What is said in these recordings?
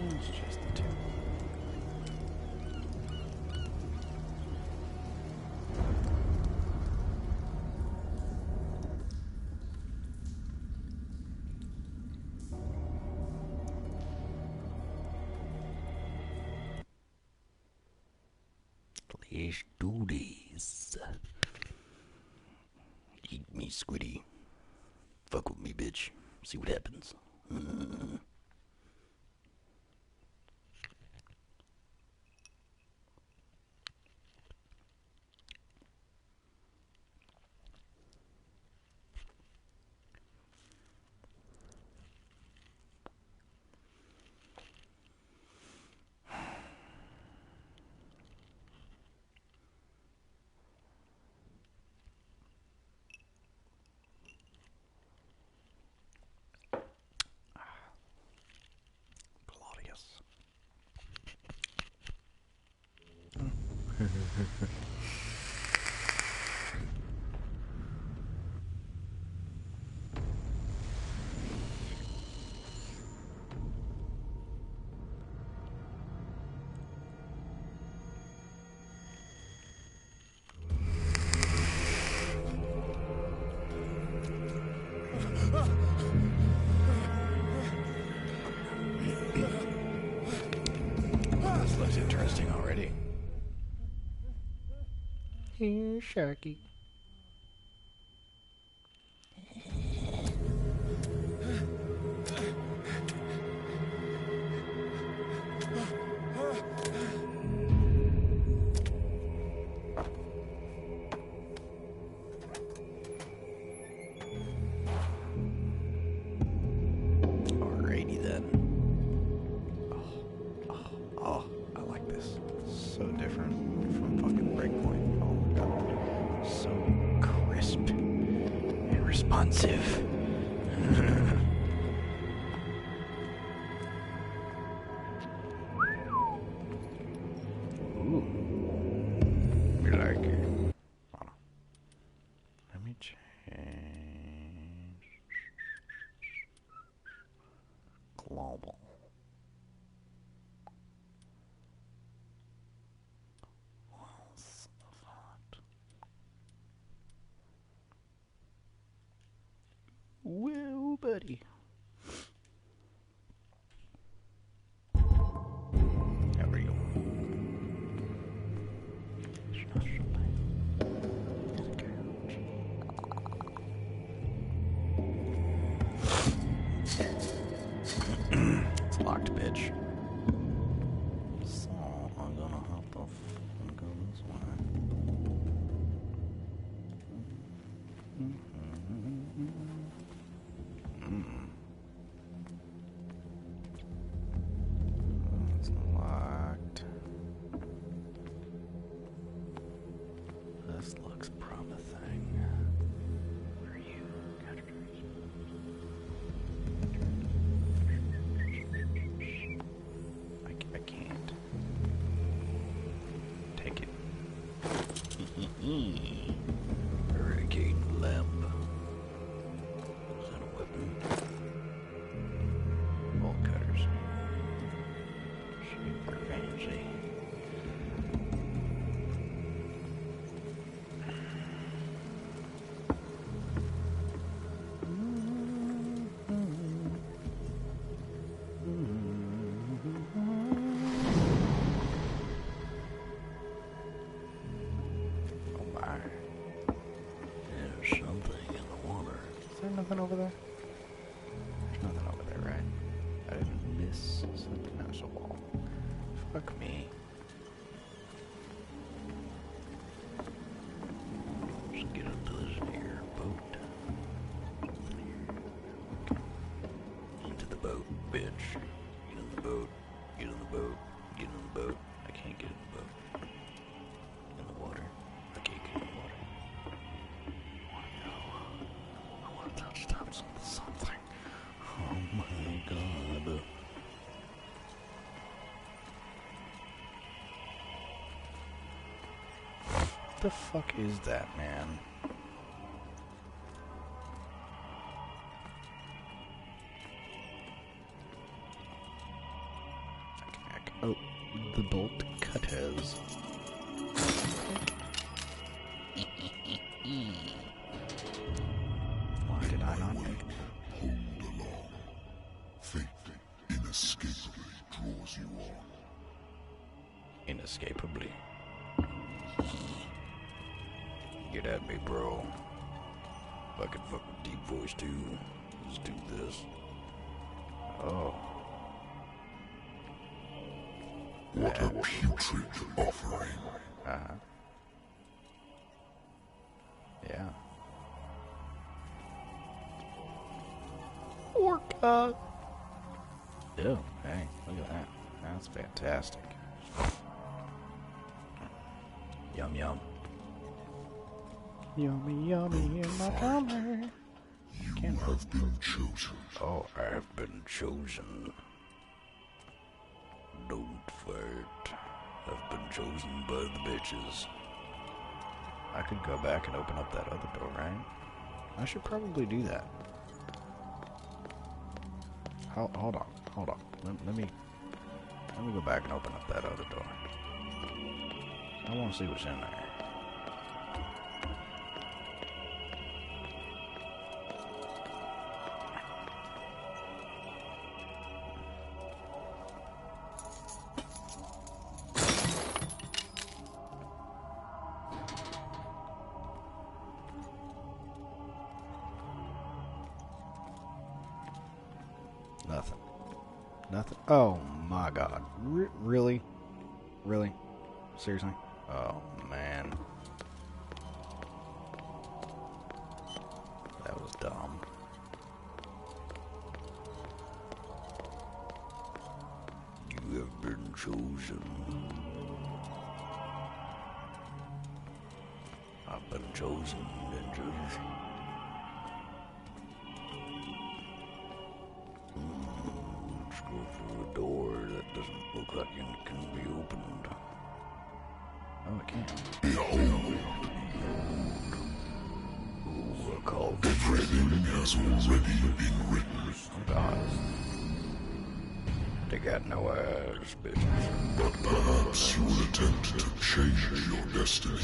It's just the two. Let's do this. Eat me, Squiddy. Fuck with me, bitch. See what happens. Claudius. This looks interesting already. Here, Sharky. Alrighty then. Oh, I like this. So different from fucking Breakpoint. Oh my god. So crisp and responsive. Ooh. We like it. Hold on. Let me change. Global. Well, buddy. There we go. It's locked, bitch. So I'm gonna hop off and go this way. It's locked. This looks promising. Where are you? I can't. Take it. Hurricane lamp. Is that a weapon? Bolt cutters. Super fancy. Oh my. There's something in the water. Is there nothing over there? There's nothing over there, right? I didn't miss something. There's a wall. Fuck me. Just get into this here boat. Into the boat, bitch. Get in the boat. Get in the boat. Get in the boat. I can't get in the boat. In the water. I can't get in the water. I wanna go. I wanna touch something. Oh my god. What the fuck is that, man? Oh, the bolt cutters. Why did I not think? Hold along. Fate inescapably draws you on. Inescapably. Get at me, bro. If I could fuck with deep voice too. Let's do this. Oh. What a putrid offering. Uh-huh. Yeah. Orca! Ew, hey, look at that. That's fantastic. Yum yum. Yummy yummy in my tummy. You have been chosen. Oh, I have been chosen. Don't fight. I've been chosen by the bitches. I could go back and open up that other door, right? I should probably do that. Hold on. Let me go back and open up that other door. I want to see what's in there. Nothing. Oh my god. Really? Really? Seriously? Oh man. That was dumb. You have been chosen. I've been chosen, ninjas. Let's go through a door that doesn't look like it can be opened. Oh, it can. Behold. Ooh, a cult. Everything has already been written. Oh, God. They got no eyes, bitches. But perhaps you will attempt to change your destiny.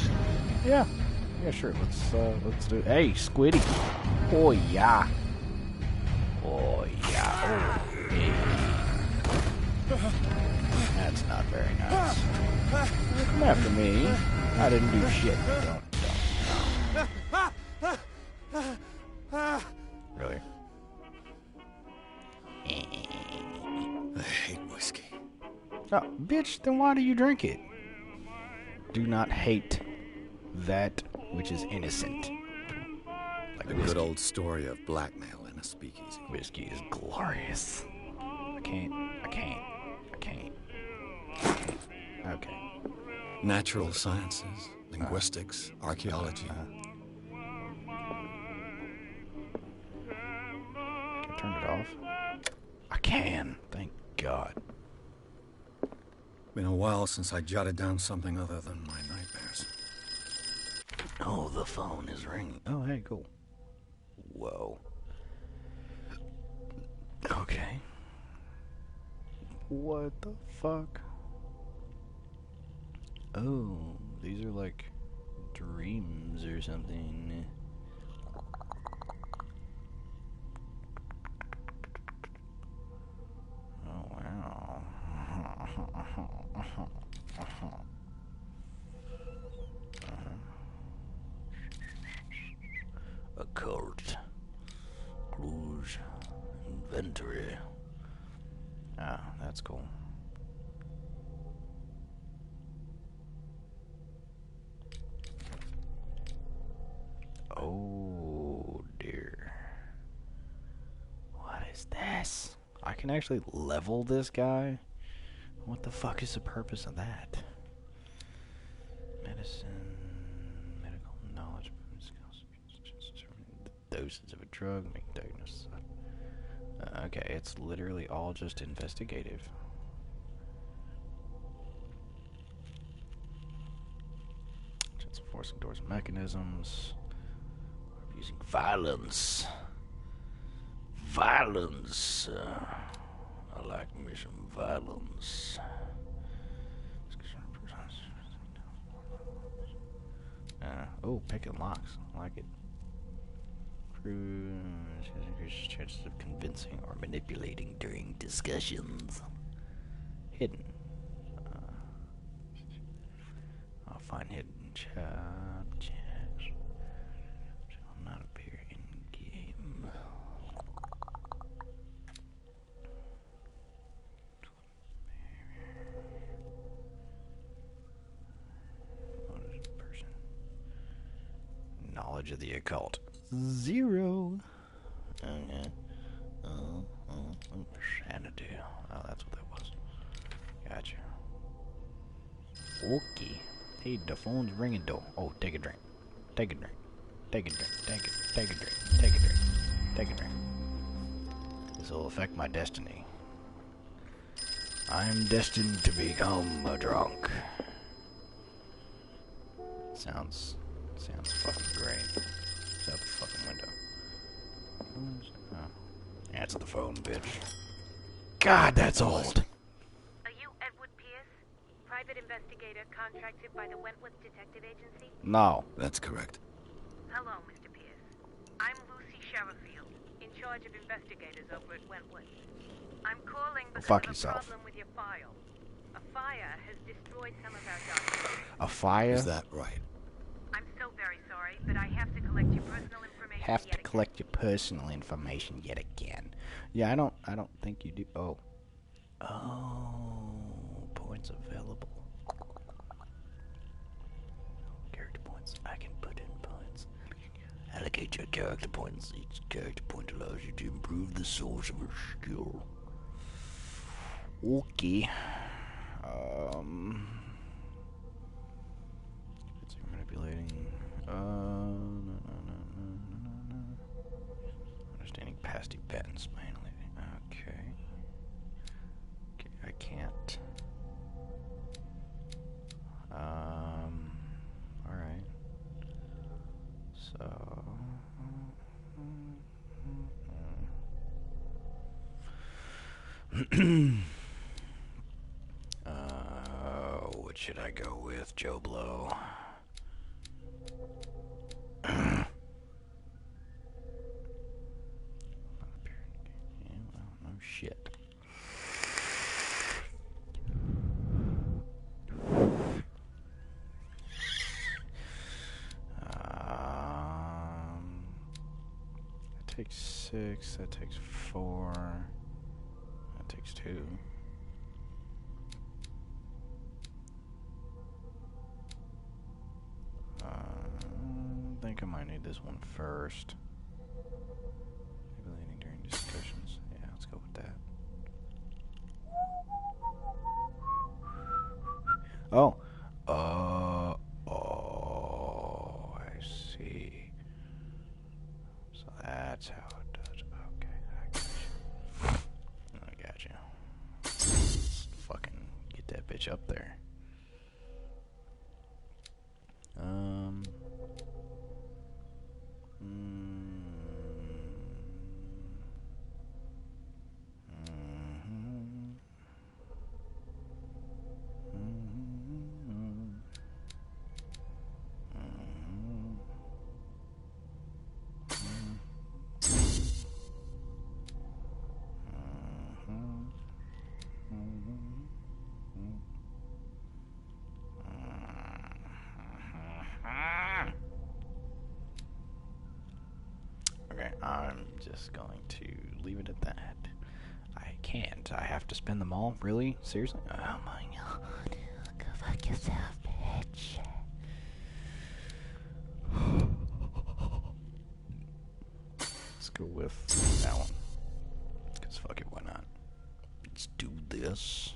Yeah, sure. Let's do it. Hey, Squiddy. Oh yeah. Oh yeah. Oh, hey. That's not very nice. Come after me. I didn't do shit. Don't. Really? I hate whiskey. Oh, bitch, then why do you drink it? Do not hate that which is innocent. Like The good old story of blackmail in a speakeasy. Whiskey is glorious. I can't. Okay. Natural sciences, linguistics, archaeology. Can I turn it off? I can. Thank God. Been a while since I jotted down something other than my nightmares. Oh, the phone is ringing. Oh, hey, cool. Whoa. Okay. What the fuck? Oh, these are like dreams or something. Oh, wow. Occult. Clues. Inventory. Ah, that's cool. Oh, dear. What is this? I can actually level this guy? What the fuck is the purpose of that? Medicine, medical knowledge, the dosage of a drug, make diagnosis. Okay, it's literally all just investigative. Just forcing doors and mechanisms. Using violence. Violence. I like me some violence. Oh, picking locks. I like it. Increases chances of convincing or manipulating during discussions. Hidden. I'll find hidden chats. Shall not appear in game. Person. Knowledge of the occult. 0. Okay. Sanity. Oh, that's what that was. Gotcha. Okay. Hey, the phone's ringing though. Oh, take a drink. Take a drink. Take a drink. Take a drink. Take a drink. Take a drink. This will affect my destiny. I'm destined to become a drunk. Sounds fucking great. It's out the fucking window. Oh. Answer the phone, bitch. God, that's old. Are you Edward Pierce, private investigator contracted by the Wentworth Detective Agency? No. That's correct. Hello, Mr. Pierce. I'm Lucy Sherrifield, in charge of investigators over at Wentworth. I'm calling because Fuck of a yourself. problem with your file. A fire has destroyed some of our documents. A fire? Is that right? I'm so very sorry, but I have to collect your personal information Have yet to again. collect your personal information yet again. Yeah, I don't think you do. Oh. Oh, points available. Character points. I can put in points. Allocate your character points. Each character point allows you to improve the source of a skill. Okay. It's manipulating. No. Understanding past events, mainly. Okay. Okay, I can't. Alright. So. What should I go with, Joe Blow? No shit. That takes 6, that takes 4, that takes 2. I think I might need this one first. Manipulating during discussions. Yeah, let's go with that. Oh. Oh, I see. So that's how it does. Okay, I got you. Let's fucking get that bitch up there. Okay, I'm just going to leave it at that. I can't. I have to spend them all? Really? Seriously? Oh my god. Go fuck yourself, bitch. Let's go with that one. Because fuck it, why not? Let's do this.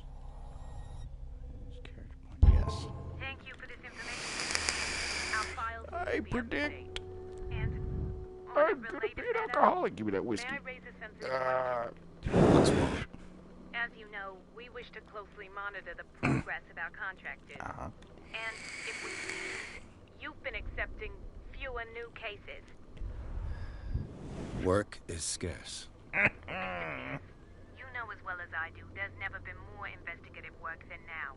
Character point, yes. Thank you for this information. Our files will I be up to predict date. And on a I'm gonna related be an matter, alcoholic. Give me that whiskey. may I raise a sensitive What's wrong? As you know, we wish to closely monitor the progress of our contractors. And if we see you've been accepting fewer new cases. Work is scarce. You know as well as I do, there's never been more investigative work than now.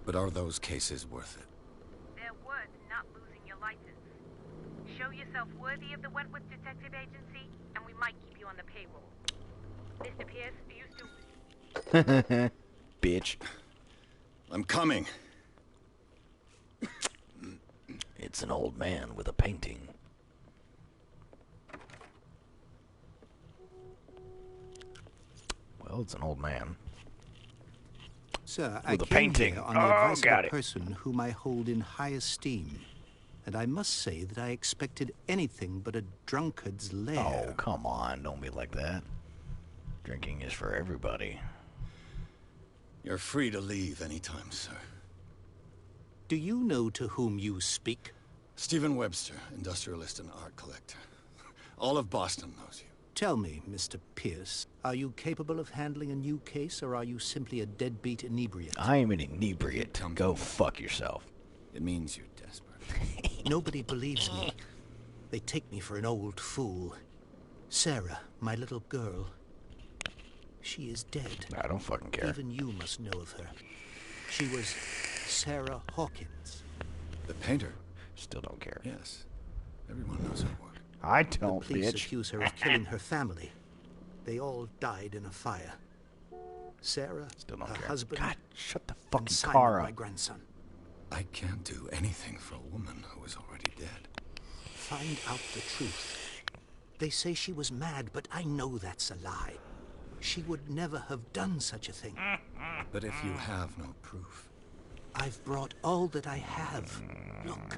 But are those cases worth it? They're worth not losing your license. Show yourself worthy of the Wentworth Detective Agency, and we might keep you on the payroll. Mr. Pierce, are you still... Bitch. I'm coming. It's an old man with a painting. Well, it's an old man. Sir, I With a came painting. here on the Oh, advice of got a it. person whom I hold in high esteem. And I must say that I expected anything but a drunkard's lair. Oh, come on. Don't be like that. Drinking is for everybody. You're free to leave anytime, sir. Do you know to whom you speak? Stephen Webster, industrialist and art collector. All of Boston knows you. Tell me, Mr. Pierce, are you capable of handling a new case, or are you simply a deadbeat inebriate? I am an inebriate. Go fuck yourself. It means you're desperate. Nobody believes me. They take me for an old fool. Sarah, my little girl, she is dead. I don't fucking care. Even you must know of her. She was Sarah Hawkins. The painter? Still don't care. Yes. Everyone knows her work. I The don't, police bitch. accuse her of killing her family. They all died in a fire. Sarah, Still don't her care. husband, God, shut the and fucking Simon, car my up. grandson. I can't do anything for a woman who is already dead. Find out the truth. They say she was mad, but I know that's a lie. She would never have done such a thing. But if you have no proof, I've brought all that I have. Look.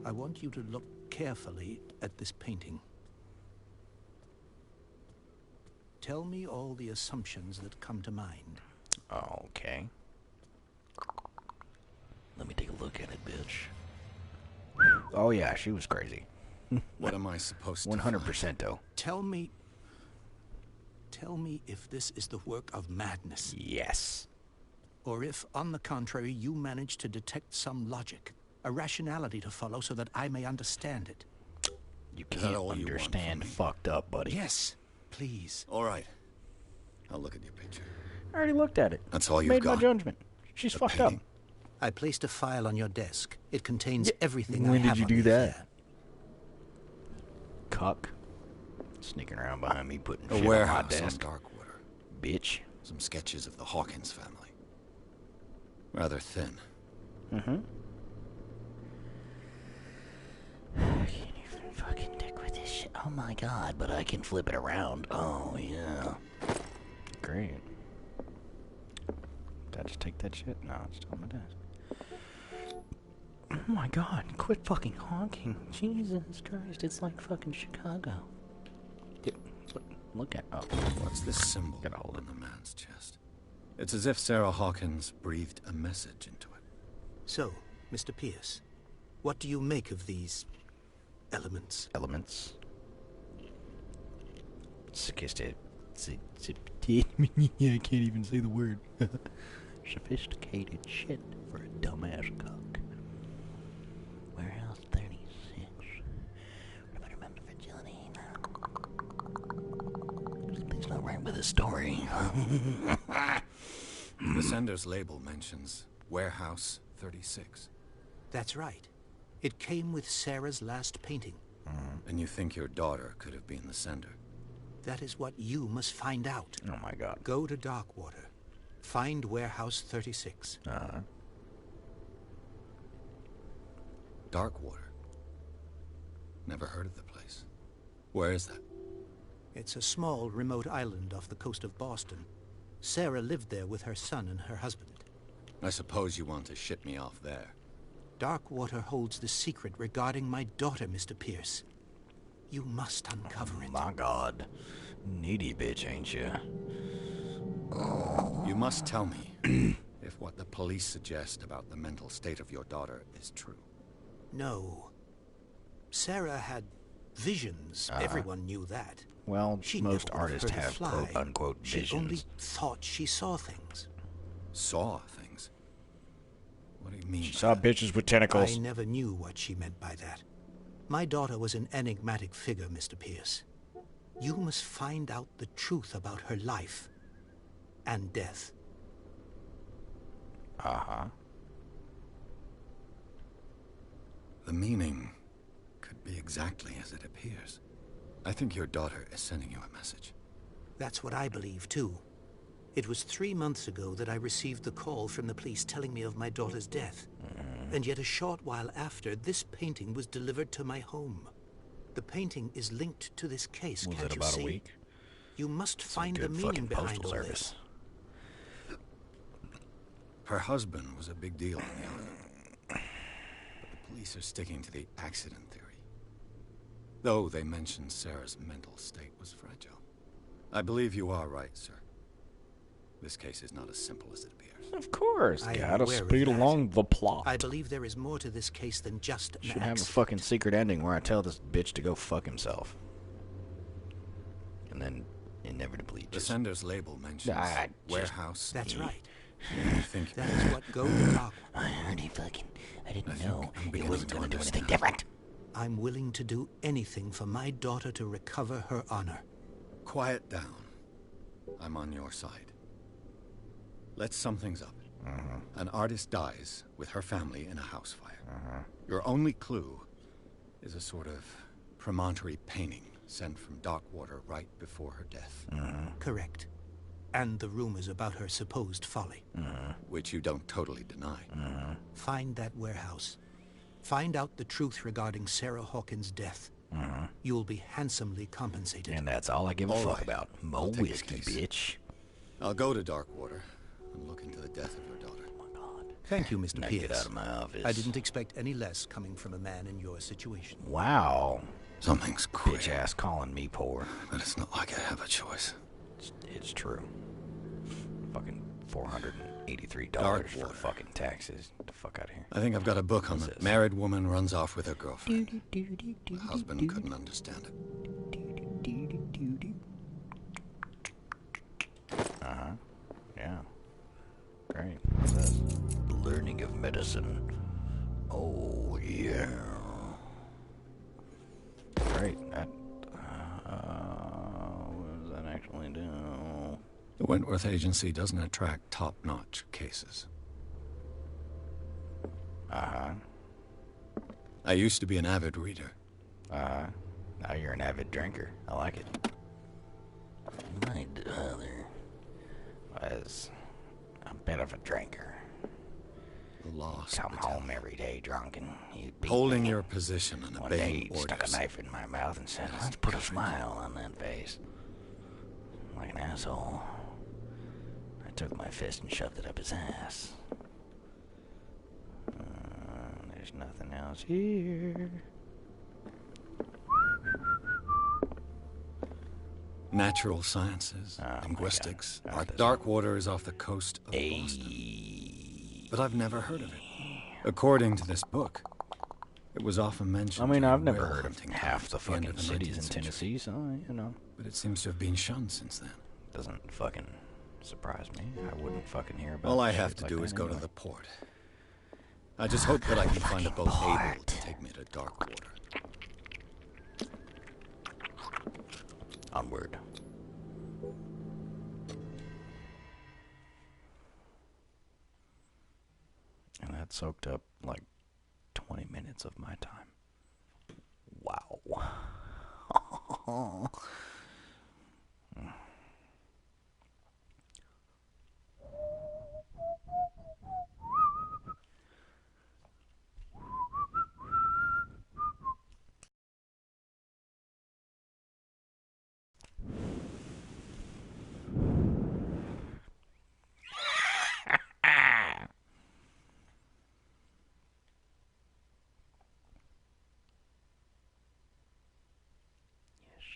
I want you to look carefully at this painting. Tell me all the assumptions that come to mind. Okay. Let me take a look at it, bitch. Oh, yeah, she was crazy. what am I supposed to 100% though. Tell me if this is the work of madness. Yes. Or if, on the contrary, you manage to detect some logic, a rationality to follow so that I may understand it. You Is that can't all you want understand from me? fucked up, buddy. Yes, please. All right. I'll look at your picture. I already looked at it. That's all you've Made got? my judgment. She's The fucked painting? up. I placed a file on your desk. It contains everything when I did have you on do the that? affair. Cuck. Sneaking around behind me, putting A shit on my warehouse on desk. Darkwater. Bitch. Some sketches of the Hawkins family. Rather thin. Mm-hmm. I can't even fucking dick with this shit. Oh my god, but I can flip it around. Oh, yeah. Great. Did I just take that shit? No, it's still on my desk. Oh my god, quit fucking honking. Jesus Christ, it's like fucking Chicago. Look at, oh. What's this symbol Gotta hold on the man's chest? It's as if Sarah Hawkins breathed a message into it. So, Mr. Pierce, what do you make of these elements? Elements. Sophisticated. I can't even say the word. Sophisticated shit for a dumbass cock. Warehouse 36. What about remember fragility? Something's not right with the story. The sender's label mentions Warehouse 36. That's right. It came with Sarah's last painting. And you think your daughter could have been the sender? That is what you must find out. Oh my god. Go to Darkwater. Find Warehouse 36. Darkwater. Never heard of the place. Where is that? It's a small, remote island off the coast of Boston. Sarah lived there with her son and her husband. I suppose you want to ship me off there. Darkwater holds the secret regarding my daughter, Mr. Pierce. You must uncover it. My god. Needy bitch, ain't you? You must tell me if what the police suggest about the mental state of your daughter is true. No. Sarah had visions. Everyone knew that. Well, She most never would artists hurt a have fly. quote-unquote She visions. only thought she saw things. Saw things? What do you mean? She by saw that? bitches with tentacles. I never knew what she meant by that. My daughter was an enigmatic figure, Mr. Pierce. You must find out the truth about her life and death. The meaning be exactly as it appears. I think your daughter is sending you a message. That's what I believe, too. It was 3 months ago that I received the call from the police telling me of my daughter's death. And yet a short while after, this painting was delivered to my home. The painting is linked to this case, Was can't it you about see? a week? You must find the Good meaning fucking behind postal all service. this. Her husband was a big deal on the island. But the police are sticking to the accident theory. Though they mentioned Sarah's mental state was fragile. I believe you are right, sir. This case is not as simple as it appears. Of course. I am Gotta aware of speed that. along the plot. I believe there is more to this case than just an Should have a accident. fucking secret ending where I tell this bitch to go fuck himself. And then inevitably The just... sender's label mentions warehouse. That's right. I think That is what Go the Dark. I already fucking... I didn't think know I'm it beginning wasn't to gonna do anything understand. different. I'm willing to do anything for my daughter to recover her honor. quiet down. I'm on your side. Let's sum things up. An artist dies with her family in a house fire. Your only clue is a sort of promontory painting sent from Darkwater right before her death. Correct. And the rumors about her supposed folly. Which you don't totally deny. Find that warehouse. Find out the truth regarding Sarah Hawkins' death. You'll be handsomely compensated. And that's all I give a All fuck right. about. Mo I'll take this whiskey, case. bitch. I'll go to Darkwater and look into the death of your daughter. Oh my god. Thank you, Mr. Now Pierce. get out of my office. I didn't expect any less coming from a man in your situation. Wow. Something's Bitch queer, ass calling me poor. but it's not like I have a choice. It's true. Fucking $483 for Darkwater. fucking taxes. Get the fuck out of here. I think I've got a book on What's the this? married woman runs off with her girlfriend. The husband couldn't understand it. Uh-huh. Yeah. Great. What's this? Learning of medicine. Oh, yeah. Great. That, what does that actually do? The Wentworth Agency doesn't attract top-notch cases. Uh-huh. I used to be an avid reader. Uh-huh. Now you're an avid drinker. I like it. My daughter was a bit of a drinker. The lost Come battalion. home every day drunk and he'd beat Holding me. your position and One day obeying he stuck a orders. knife in my mouth and said, "Let's put a smile on that face." Like an asshole. I took my fist and shoved it up his ass. There's nothing else here. Natural sciences, Oh my linguistics. God. Our That's- Darkwater is off the coast of Boston. But I've never heard of it. According to this book, it was often mentioned. I mean, I've during never whale heard of hunting half the times at the end fucking of the cities in 19th century. Tennessee, so, you know, But it seems to have been shunned since then. doesn't fucking surprise me. I wouldn't fucking hear about All I shit have to like do that is go to anyway. the port. I just hope that I can find a boat able to take me to Darkwater. Onward. And that soaked up like 20 minutes of my time. Wow.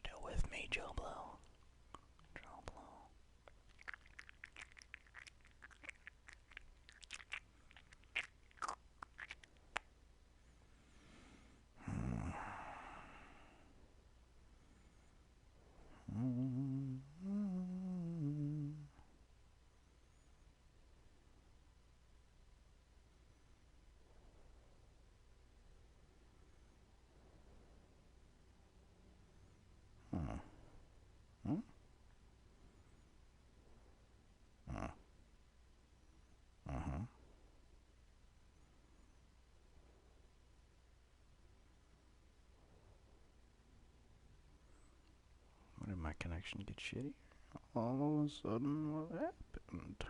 Still with me, connection get shitty? All of a sudden, what happened?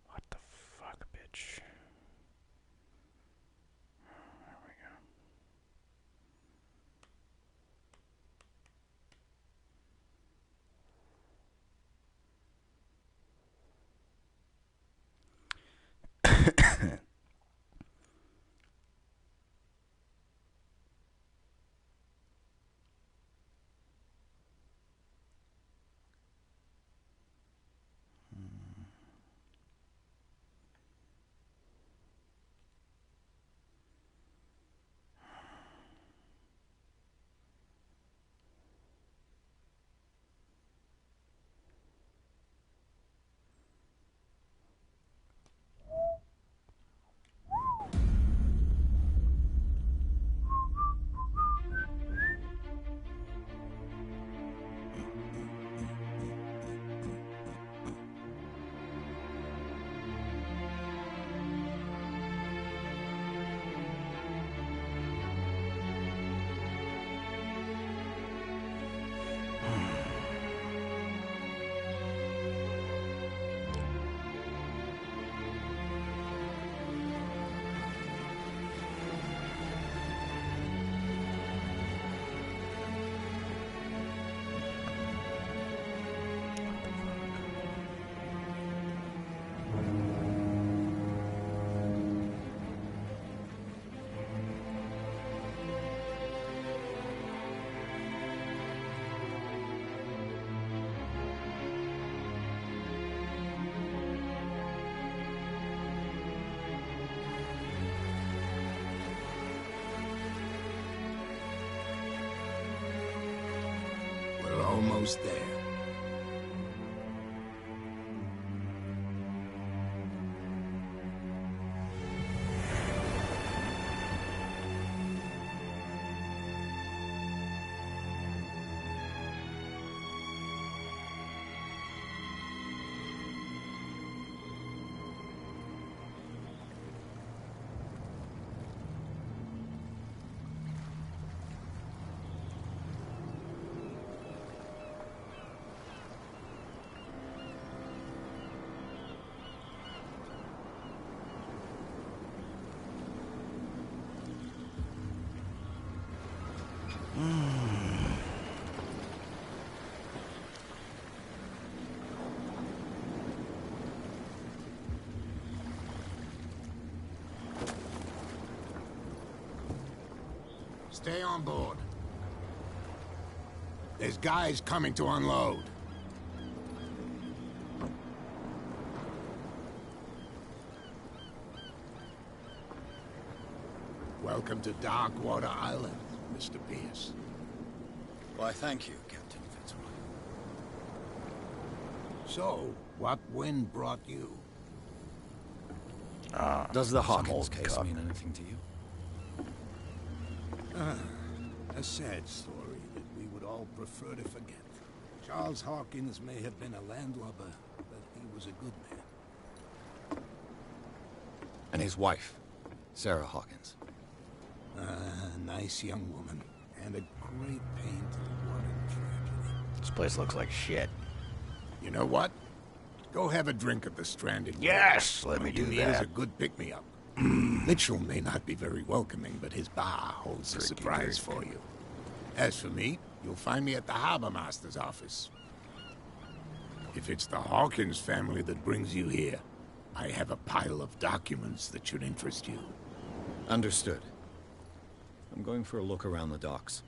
What the fuck, bitch? There we go. We're almost there. Stay on board. There's guys coming to unload. Welcome to Darkwater Island, Mr. Pierce. Why, thank you, Captain Fitzroy. So, what wind brought you? Does the some Hawkins old case cuck. mean anything to you? A sad story that we would all prefer to forget. Charles Hawkins may have been a landlubber, but he was a good man. And his wife, Sarah Hawkins. A nice young woman, and a great pain to the world tragedy. This place looks like shit. You know what? Go have a drink at the Stranded. Yes, let me All you do need is that. a good pick-me-up. Mitchell may not be very welcoming, but his bar holds a surprise for you. As for me, you'll find me at the Harbor Master's office. If it's the Hawkins family that brings you here, I have a pile of documents that should interest you. Understood. I'm going for a look around the docks.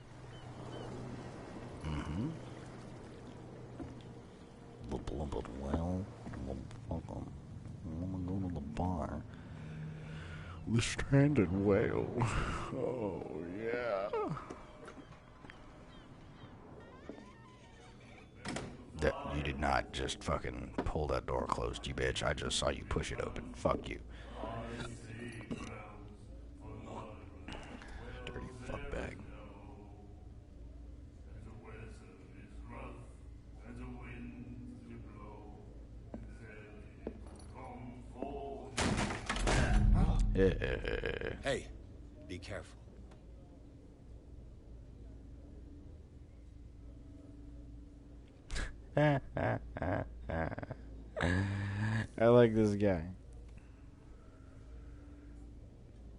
Well, welcome. I'm gonna go to the bar. The Stranded Whale. Oh, yeah. That, you did not just fucking pull that door closed, you bitch. I just saw you push it open. Fuck you. Dirty fuckbag. Hey, be careful. I like this guy.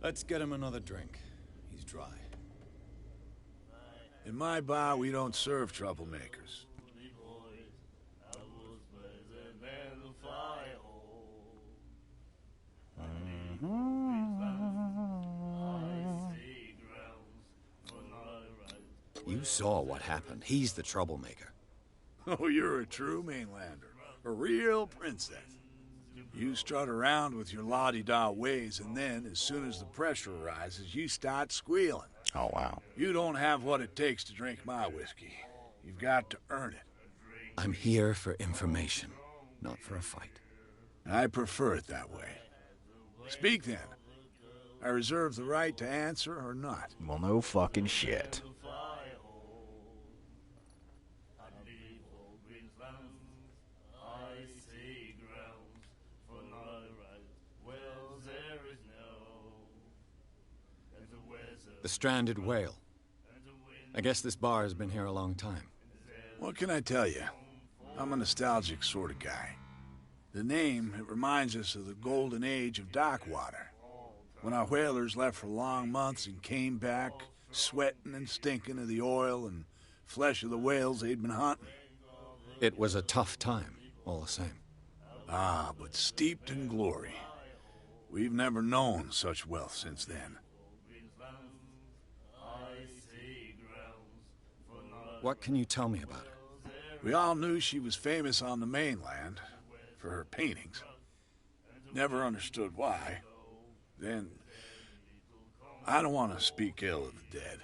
Let's get him another drink. He's dry. In my bar, we don't serve troublemakers. You saw what happened. He's the troublemaker. Oh, you're a true mainlander. A real princess. You strut around with your la-di-da ways, and then, as soon as the pressure arises, you start squealing. Oh, wow. You don't have what it takes to drink my whiskey. You've got to earn it. I'm here for information, not for a fight. I prefer it that way. Speak then. I reserve the right to answer or not. Well, no fucking shit. The stranded whale. I guess this bar has been here a long time. What can I tell you? I'm a nostalgic sort of guy. The name, it reminds us of the golden age of dock water. When our whalers left for long months and came back, sweating and stinking of the oil and flesh of the whales they'd been hunting. It was a tough time, all the same. Ah, but steeped in glory. We've never known such wealth since then. What can you tell me about her? We all knew she was famous on the mainland for her paintings. Never understood why. Then, I don't want to speak ill of the dead.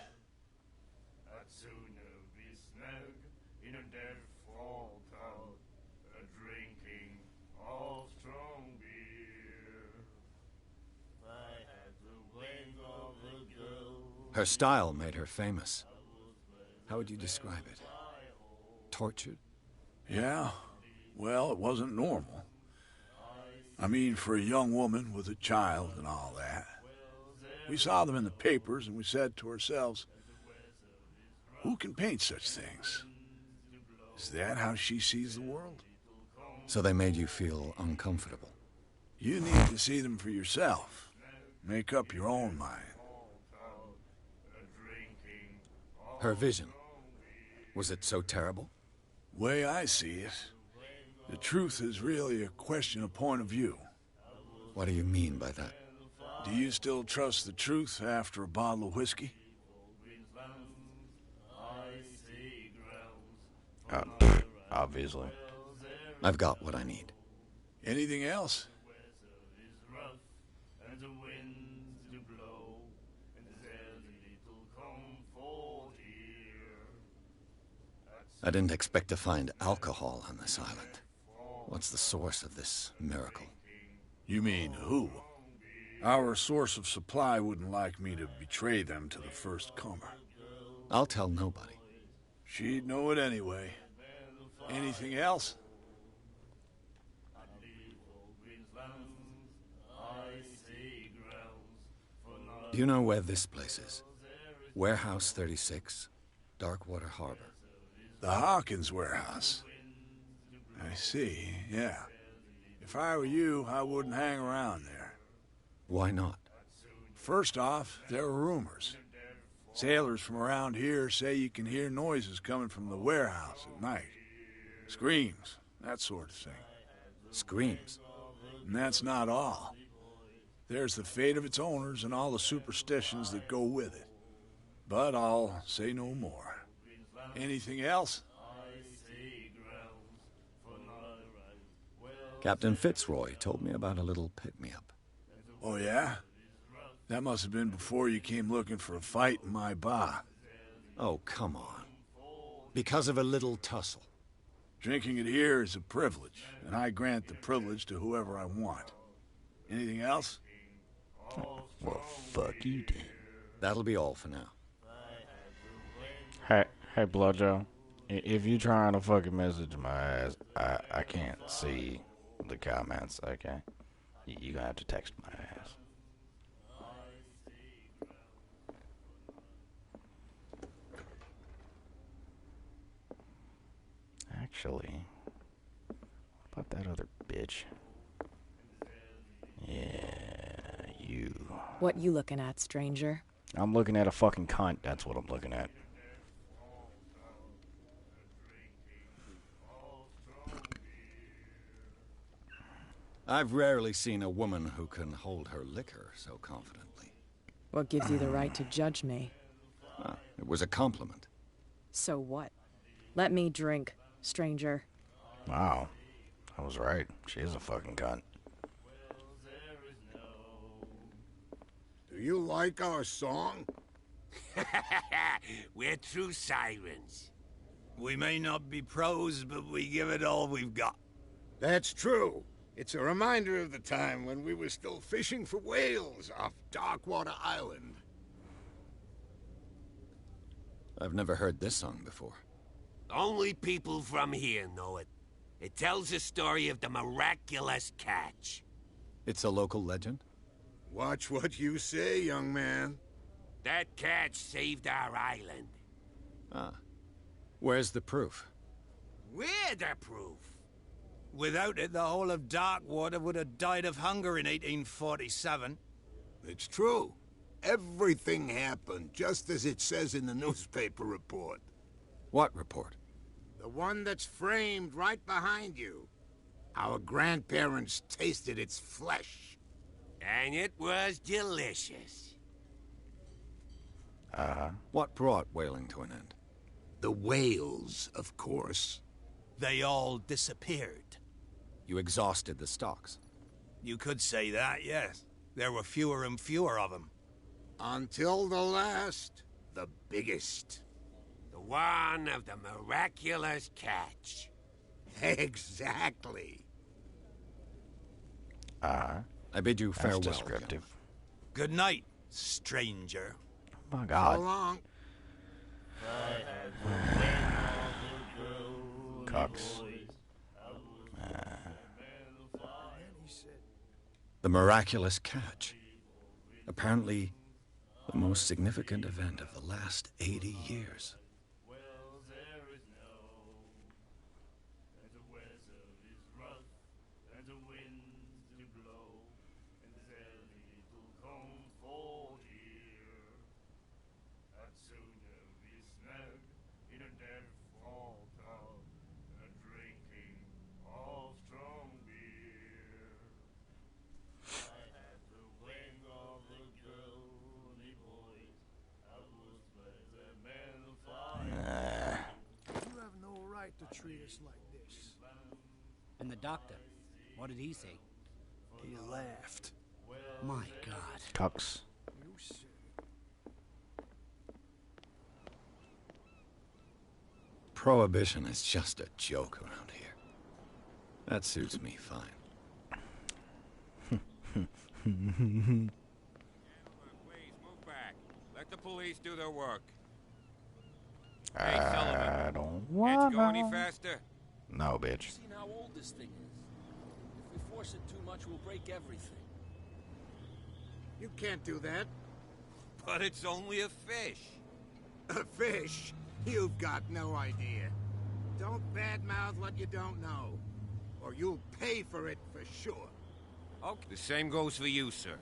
Her style made her famous. How would you describe it? Tortured? Yeah, well, it wasn't normal. I mean, for a young woman with a child and all that. We saw them in the papers and we said to ourselves, who can paint such things? Is that how she sees the world? So they made you feel uncomfortable. You need to see them for yourself. Make up your own mind. Her vision. Was it so terrible? Way I see it, the truth is really a question of point of view. What do you mean by that? Do you still trust the truth after a bottle of whiskey? Obviously. I've got what I need. Anything else? I didn't expect to find alcohol on this island. What's the source of this miracle? You mean who? Our source of supply wouldn't like me to betray them to the first comer. I'll tell nobody. She'd know it anyway. Anything else? Do you know where this place is? Warehouse 36, Darkwater Harbor. The Hawkins warehouse. I see, yeah. If I were you, I wouldn't hang around there. Why not? First off, there are rumors. Sailors from around here say you can hear noises coming from the warehouse at night. Screams, that sort of thing. Screams. And that's not all. There's the fate of its owners and all the superstitions that go with it. But I'll say no more. Anything else? Captain Fitzroy told me about a little pick-me-up. Oh, yeah? That must have been before you came looking for a fight in my bar. Oh, come on. Because of a little tussle. Drinking it here is a privilege, and I grant the privilege to whoever I want. Anything else? Well, fuck you, then. That'll be all for now. Hey, Blowjo. If you trying to fucking message my ass, I can't see the comments, okay? You gonna have to text my ass. actually, what about that other bitch? Yeah, you. What you looking at, stranger? I'm looking at a fucking cunt. That's what I'm looking at. I've rarely seen a woman who can hold her liquor so confidently. What gives you the right to judge me? Ah, it was a compliment. So what? Let me drink, stranger. Wow. I was right. She is a fucking cunt. Do you like our song? We're true sirens. We may not be pros, but we give it all we've got. That's true. It's a reminder of the time when we were still fishing for whales off Darkwater Island. I've never heard this song before. Only people from here know it. It tells the story of the miraculous catch. It's a local legend? Watch what you say, young man. That catch saved our island. Ah. Where's the proof? We're the proof. Without it, the whole of Darkwater would have died of hunger in 1847. It's true. Everything happened just as it says in the newspaper report. What report? The one that's framed right behind you. Our grandparents tasted its flesh. And it was delicious. What brought whaling to an end? The whales, of course. They all disappeared. You exhausted the stocks. You could say that, yes. There were fewer and fewer of them. Until the last, the biggest. The one of the miraculous catch. Exactly. I bid you That's farewell. descriptive. Good night, stranger. Oh my So god. long. Cucks. The miraculous catch. Apparently, the most significant event of the last 80 years. To treat us like this. And the doctor, what did he say? He laughed. My God. Cucks. You said Prohibition is just a joke around here. That suits me fine. Please move back. Let the police do their work. Hey, Sullivan. I don't Can't want you go any faster? No, bitch. Seen how old this thing is. If we force it too much, we'll break everything. You can't do that. But it's only a fish. A fish? You've got no idea. Don't badmouth what you don't know, or you'll pay for it for sure. Okay. The same goes for you, sir.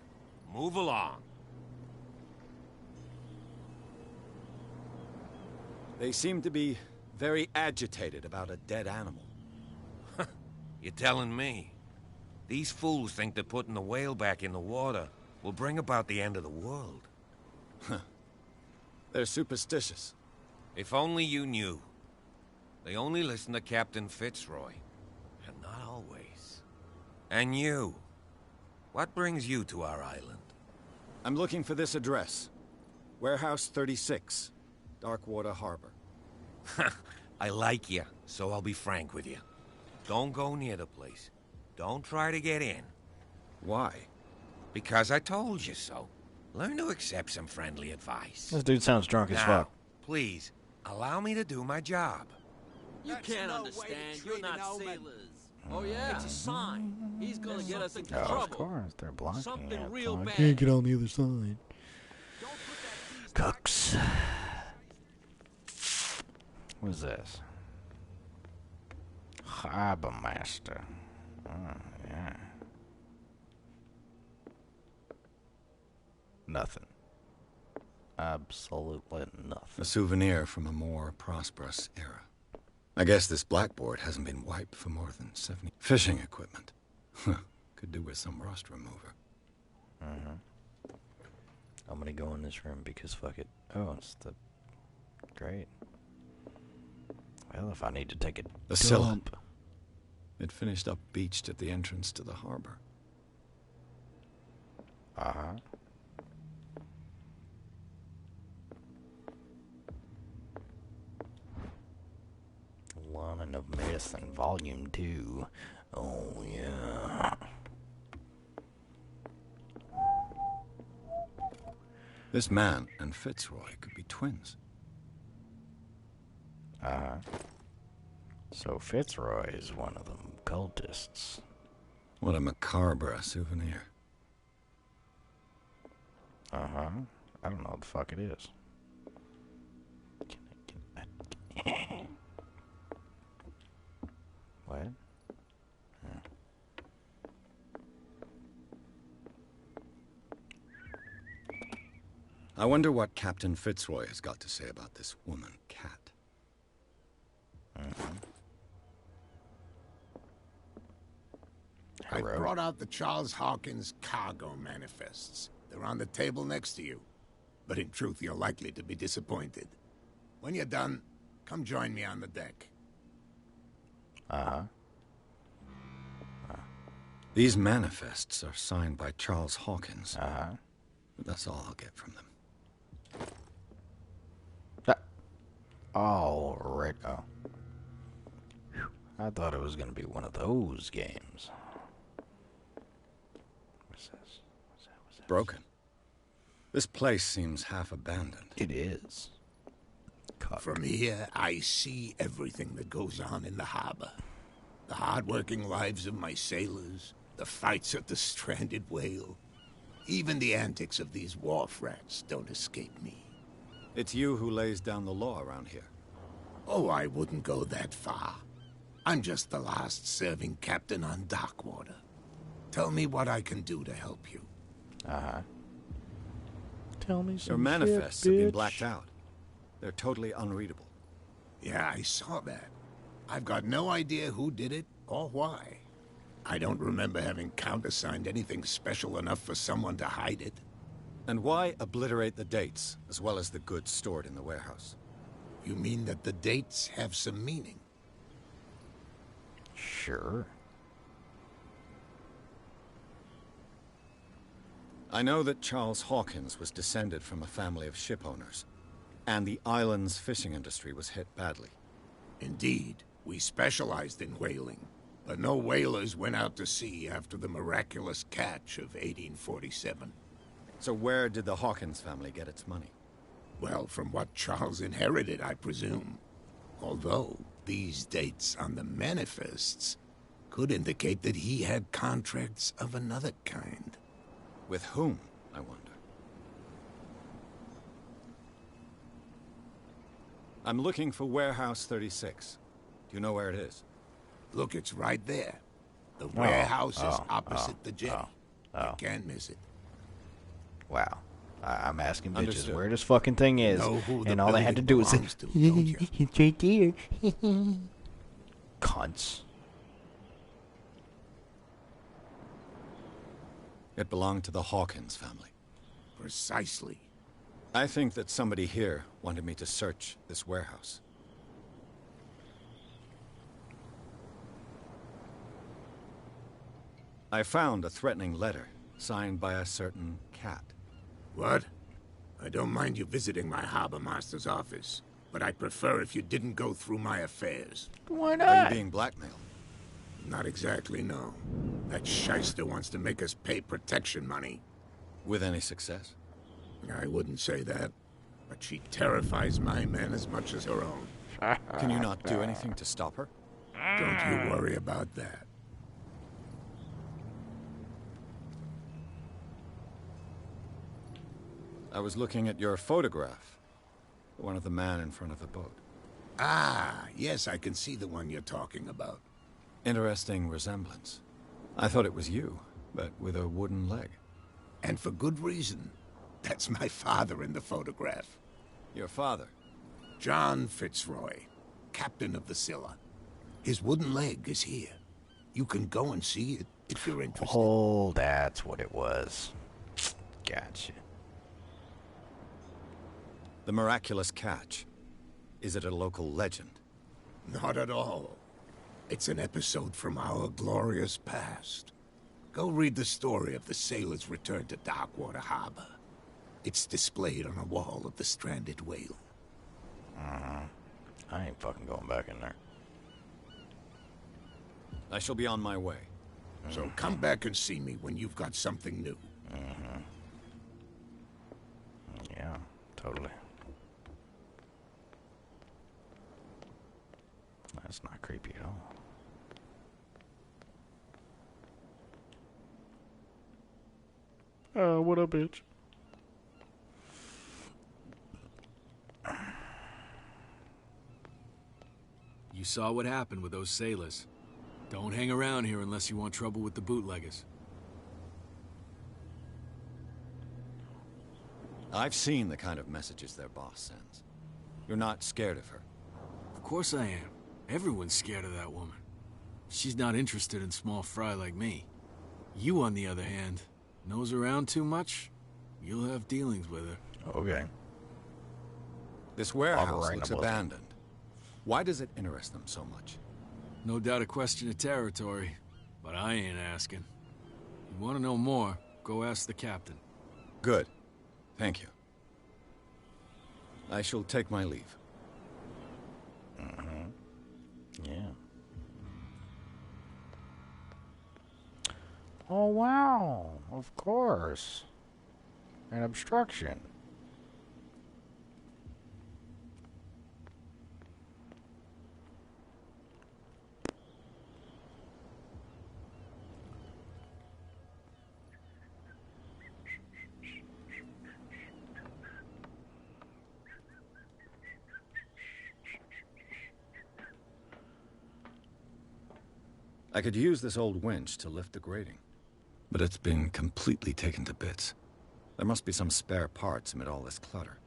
Move along. They seem to be very agitated about a dead animal. You're telling me? These fools think that putting the whale back in the water will bring about the end of the world. They're superstitious. If only you knew. They only listen to Captain Fitzroy. And not always. And you. What brings you to our island? I'm looking for this address. Warehouse 36, Darkwater Harbor. I like you, so I'll be frank with you. Don't go near the place. Don't try to get in. Why? Because I told you so. Learn to accept some friendly advice. This dude sounds drunk as Now, fuck. please, allow me to do my job. You can't understand. You're not sailors. Oh yeah, it's a sign. He's gonna get us into trouble. Of course, they're blocking Something it. real I bad. can't get on the other side. Cucks. What is this? harbor master. Oh, yeah. Nothing. Absolutely nothing. A souvenir from a more prosperous era. I guess this blackboard hasn't been wiped for more than 70. Fishing equipment. Could do with some rust remover. I'm gonna go in this room because fuck it. Oh, it's the... Great. Well, if I need to take a The Scylla. It finished up beached at the entrance to the harbor. Learning of Medicine, Volume 2. Oh, yeah. This man and Fitzroy could be twins. So Fitzroy is one of them cultists. What a macabre souvenir. I don't know what the fuck it is. What? I wonder what Captain Fitzroy has got to say about this woman, Cat. I brought out the Charles Hawkins cargo manifests. They're on the table next to you. But in truth, you're likely to be disappointed. When you're done, come join me on the deck. These manifests are signed by Charles Hawkins. That's all I'll get from them. All right. Oh. I thought it was going to be one of those games. What's this? What's that? Broken. This place seems half abandoned. It is. From here, I see everything that goes on in the harbor. The hard-working lives of my sailors, the fights at the stranded whale. Even the antics of these wharf rats don't escape me. It's you who lays down the law around here. Oh, I wouldn't go that far. I'm just the last serving captain on Darkwater. Tell me what I can do to help you. Tell me some Your manifests shit, have been bitch. blacked out. They're totally unreadable. Yeah, I saw that. I've got no idea who did it or why. I don't remember having countersigned anything special enough for someone to hide it. And why obliterate the dates, as well as the goods stored in the warehouse? You mean that the dates have some meaning? Sure. I know that Charles Hawkins was descended from a family of ship owners, and the island's fishing industry was hit badly. Indeed, we specialized in whaling, but no whalers went out to sea after the miraculous catch of 1847. So where did the Hawkins family get its money? Well, from what Charles inherited, I presume. Although, these dates on the manifests could indicate that he had contracts of another kind. With whom, I wonder? I'm looking for Warehouse 36. Do you know where it is? Look, it's right there. The warehouse is opposite the jetty. You can't miss it. Wow. I'm asking bitches Understood. where this fucking thing is, Know who the and all they had to do building was say, belongs to, don't you? it's right there. Cunts. It belonged to the Hawkins family. Precisely. I think that somebody here wanted me to search this warehouse. I found a threatening letter signed by a certain Cat. What? I don't mind you visiting my harbor master's office, but I'd prefer if you didn't go through my affairs. Why Are not? you being blackmailed? Not exactly, no. That shyster wants to make us pay protection money. With any success? I wouldn't say that, but she terrifies my men as much as her own. Can you not do anything to stop her? Don't you worry about that. I was looking at your photograph. One of the man in front of the boat. Ah, yes, I can see the one you're talking about. Interesting resemblance. I thought it was you, but with a wooden leg. And for good reason. That's my father in the photograph. Your father? John Fitzroy, captain of the Scylla. His wooden leg is here. You can go and see it if you're interested. Oh, that's what it was. Gotcha. The miraculous catch. Is it a local legend? Not at all. It's an episode from our glorious past. Go read the story of the sailor's return to Darkwater Harbor. It's displayed on a wall of the stranded whale. I ain't fucking going back in there. I shall be on my way. So come back and see me when you've got something new. Yeah, totally. That's not creepy at all. What up, bitch? You saw what happened with those sailors. Don't hang around here unless you want trouble with the bootleggers. I've seen the kind of messages their boss sends. You're not scared of her? Of course I am. Everyone's scared of that woman. She's not interested in small fry like me. You, on the other hand, nose around too much, you'll have dealings with her. Okay. This warehouse looks abandoned. Why does it interest them so much? No doubt a question of territory, but I ain't asking. You want to know more, go ask the captain. Good. Thank you. I shall take my leave. Yeah. Oh, wow. Of course. An obstruction. I could use this old winch to lift the grating, but it's been completely taken to bits. There must be some spare parts amid all this clutter.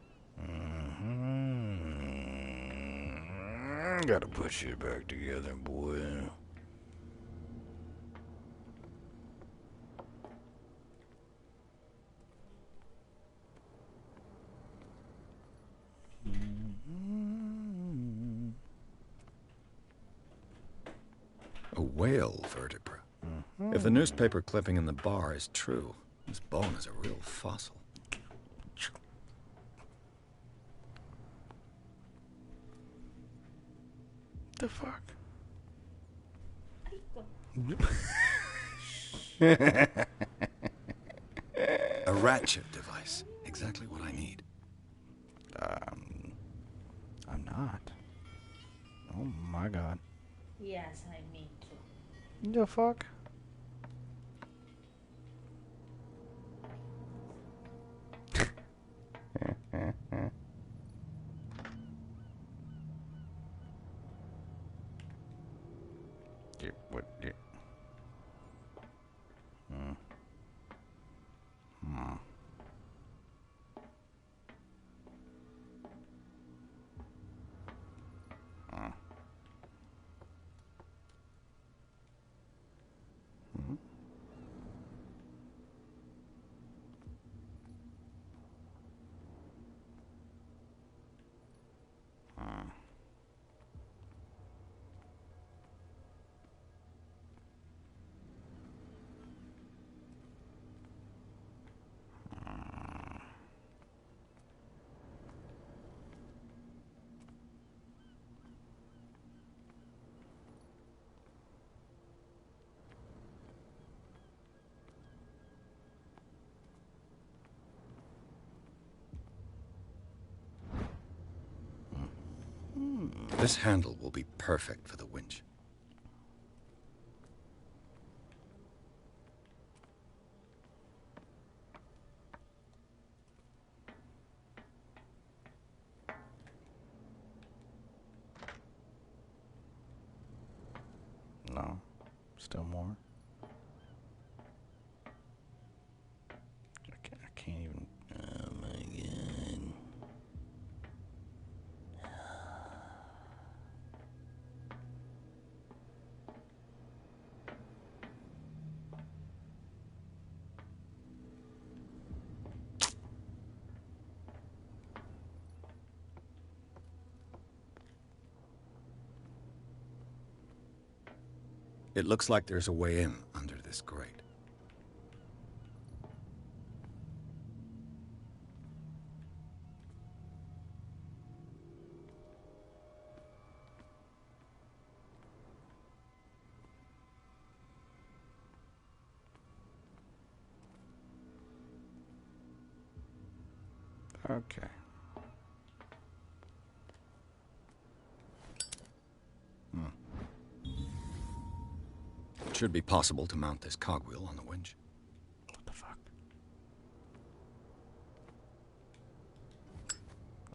Gotta put shit back together, boy. A whale vertebra. If the newspaper clipping in the bar is true, this bone is a real fossil. The fuck? A ratchet device. Exactly what I need. I'm not. Oh my god. Yes, I mean to. The fuck? This handle will be perfect for the winch. No. Still more. I can't even. Oh my god. It looks like there's a way in under this grate. Okay. It should be possible to mount this cogwheel on the winch. What the fuck?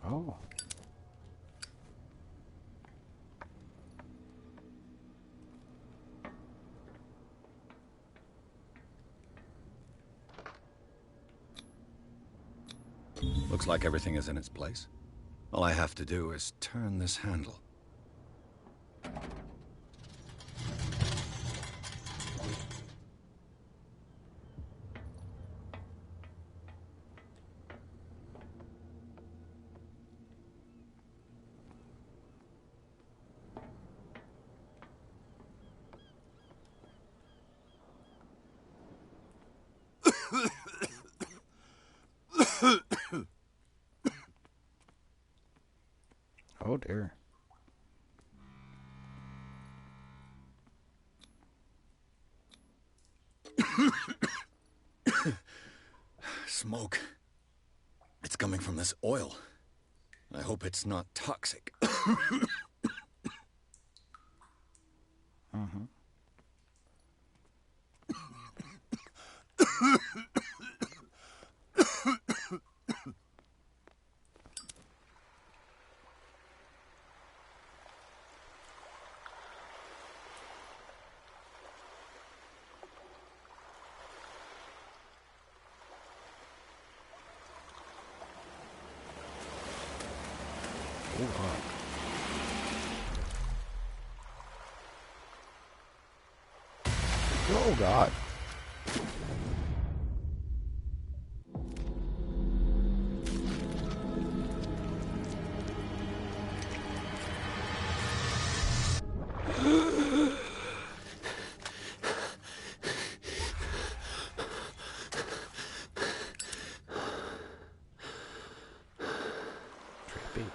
Oh. Looks like everything is in its place. All I have to do is turn this handle. Oh dear. Smoke. It's coming from this oil. I hope it's not toxic. Mm-hmm. Oh God. Trippy.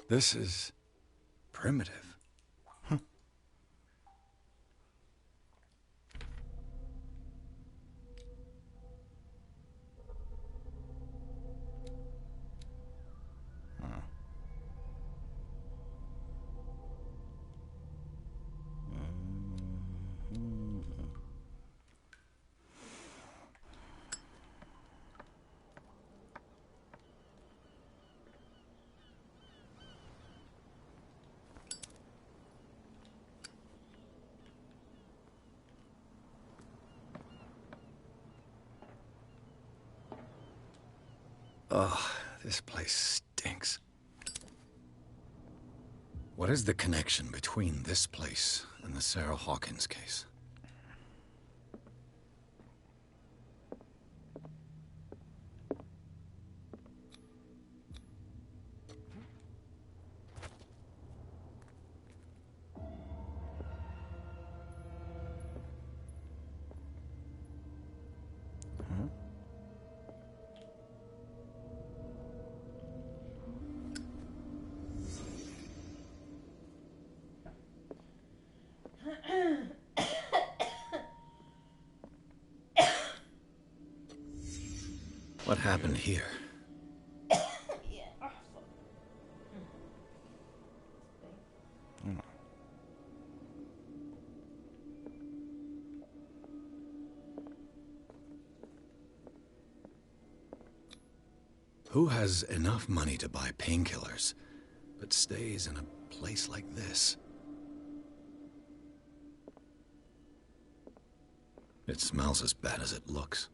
This is primitive. Ugh, this place stinks. What is the connection between this place and the Sarah Hawkins case? What happened here? Who has enough money to buy painkillers, but stays in a place like this? It smells as bad as it looks.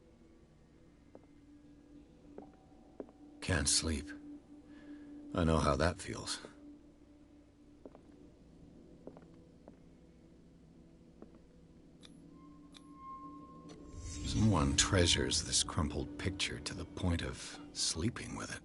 Can't sleep. I know how that feels. Someone treasures this crumpled picture to the point of sleeping with it.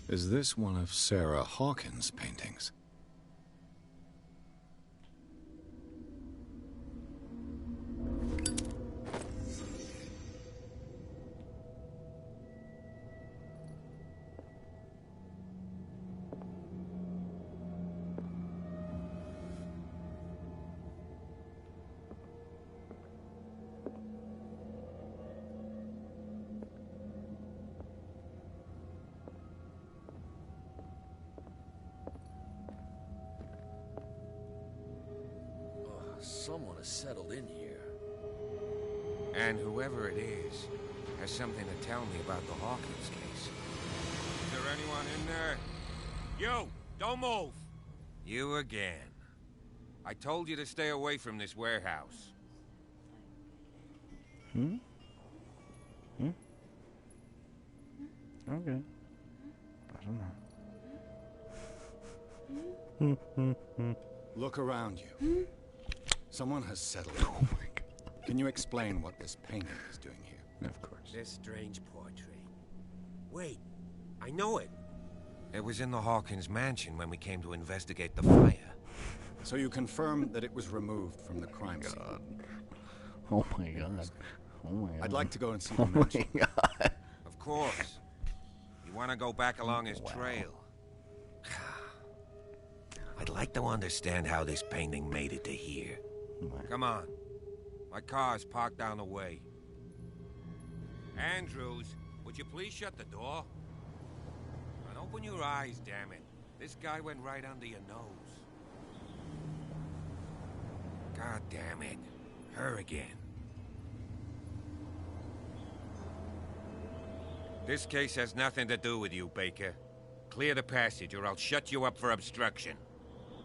Is this one of Sarah Hawkins' paintings? Someone has settled in here. And whoever it is has something to tell me about the Hawkins case. Is there anyone in there? You! Don't move! You again. I told you to stay away from this warehouse. Okay. I don't know. Look around you. Someone has settled in. Oh my God. Can you explain what this painting is doing here? Of course. This strange portrait. Wait, I know it. It was in the Hawkins mansion when we came to investigate the fire. So you confirm that it was removed from the crime scene? Oh my God. Oh my God. I'd like to go and see the mansion. Oh my God. Of course. You want to go back along his trail? I'd like to understand how this painting made it to here. Come on. My car's parked down the way. Andrews, would you please shut the door? And open your eyes, damn it. This guy went right under your nose. God damn it. Her again. This case has nothing to do with you, Baker. Clear the passage or I'll shut you up for obstruction.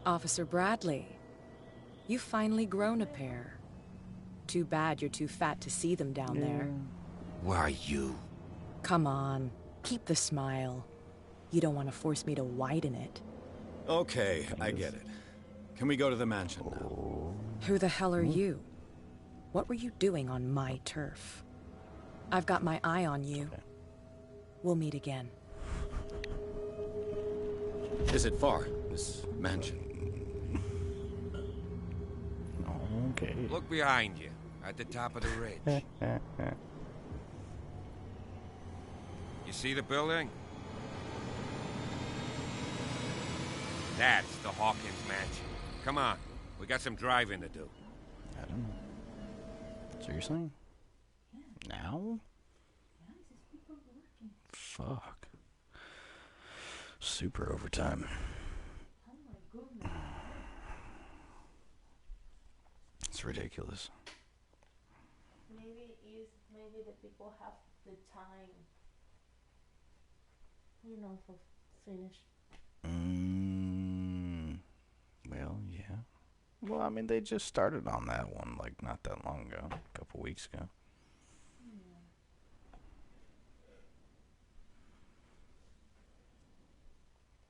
Officer Bradley, you've finally grown a pair. Too bad you're too fat to see them down there. Why you? Come on, keep the smile. You don't want to force me to widen it. Okay, I get it. Can we go to the mansion now? Who the hell are you? What were you doing on my turf? I've got my eye on you. We'll meet again. Is it far, this mansion? Okay. Look behind you, at the top of the ridge. You see the building? That's the Hawkins mansion. Come on, we got some driving to do. I don't know. Seriously? Now? Fuck. Super overtime. It's ridiculous. Maybe the people have the time, for finish. Well, yeah. Well, I mean, they just started on that one, like, not that long ago. A couple weeks ago.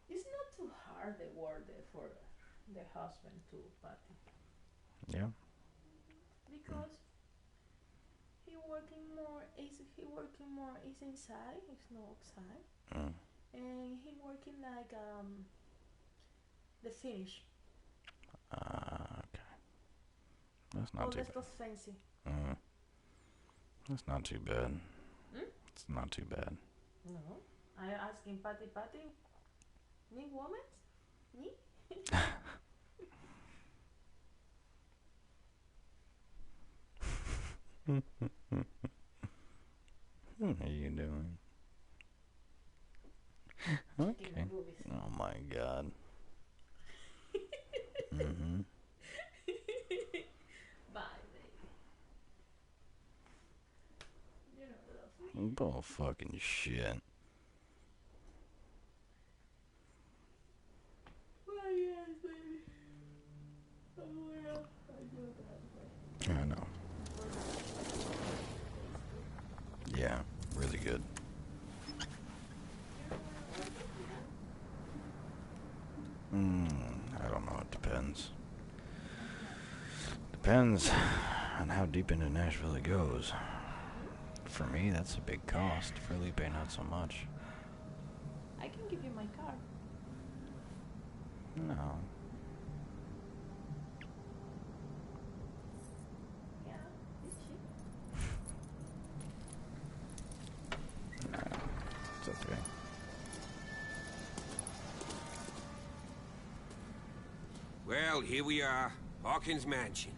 It's not too hard the work for the husband too, but Yeah. because he working more is inside, it's not outside. and he working like the finish. Okay. That's not Oh, too that's bad. not fancy. That's not too bad. Hmm? It's not too bad. No, I asking Patty Patty. Me woman? Me? What are you doing? Okay. Oh my god. Mm-hmm. Bye, baby. You know, love me. Bull fucking shit. Well, yes, baby. Oh, well, I do that, baby. I know. Yeah, really good. I don't know. It depends. Depends on how deep into Nashville it goes. For me, that's a big cost. For Felipe, not so much. I can give you my card. No. Yeah, it's cheap. No, it's okay. Well, here we are. Hawkins Mansion.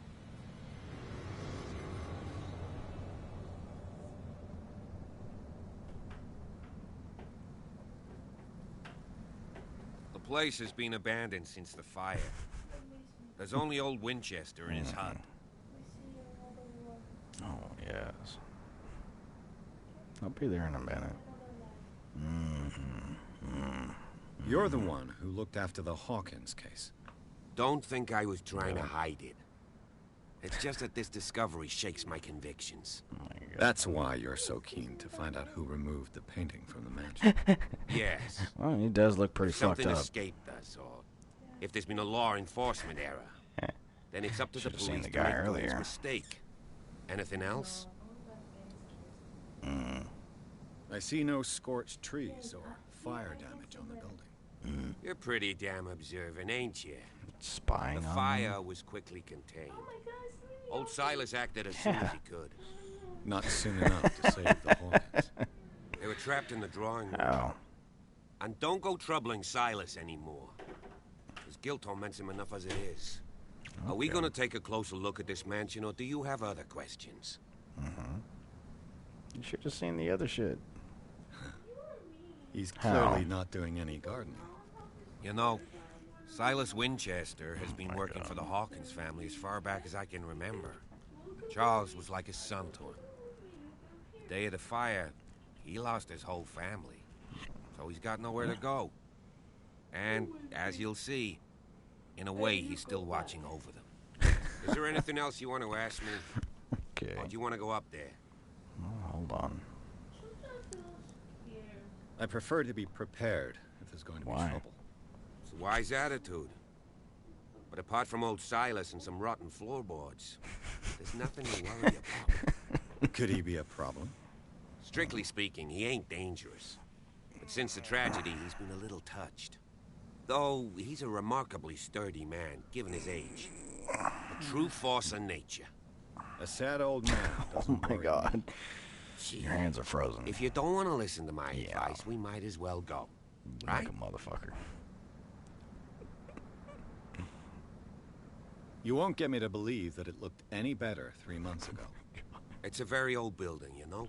The place has been abandoned since the fire. There's only old Winchester in his hut. Oh, yes. I'll be there in a minute. You're the one who looked after the Hawkins case. Don't think I was trying to hide it. It's just that this discovery shakes my convictions. That's why you're so keen to find out who removed the painting from the mansion. Yes. Well, he does look pretty If fucked something up. escaped us, or if there's been a law enforcement error, then it's up to the Should've police seen the to guy make Glenn's earlier. mistake. Anything else? I see no scorched trees or fire damage on the building. You're pretty damn observant, ain't you? Spying The on fire them? was quickly contained. Old Silas acted as soon as he could. Not soon enough to save the Hawkins. They were trapped in the drawing room. Oh. And don't go troubling Silas anymore. His guilt torments him enough as it is. Are we gonna take a closer look at this mansion, or do you have other questions? You should have seen the other shit. He's How? clearly not doing any gardening. You know, Silas Winchester has been working for the Hawkins family as far back as I can remember. Charles was like his son to him. The day of the fire, he lost his whole family. So he's got nowhere to go. And, as you'll see, in a way, he's still watching over them. Is there anything else you want to ask me? Okay. Or do you want to go up there? Oh, hold on. I prefer to be prepared if there's going to be Why? trouble. It's a wise attitude. But apart from old Silas and some rotten floorboards, there's nothing to worry about. Could he be a problem? Strictly speaking, he ain't dangerous. But since the tragedy, he's been a little touched. Though he's a remarkably sturdy man, given his age. A true force of nature. A sad old man Oh doesn't my worry me. god. Gee, Your hands are frozen. if you don't want to listen to my advice, we might as well go. Like Right? a motherfucker. You won't get me to believe that it looked any better 3 months ago. It's a very old building, you know?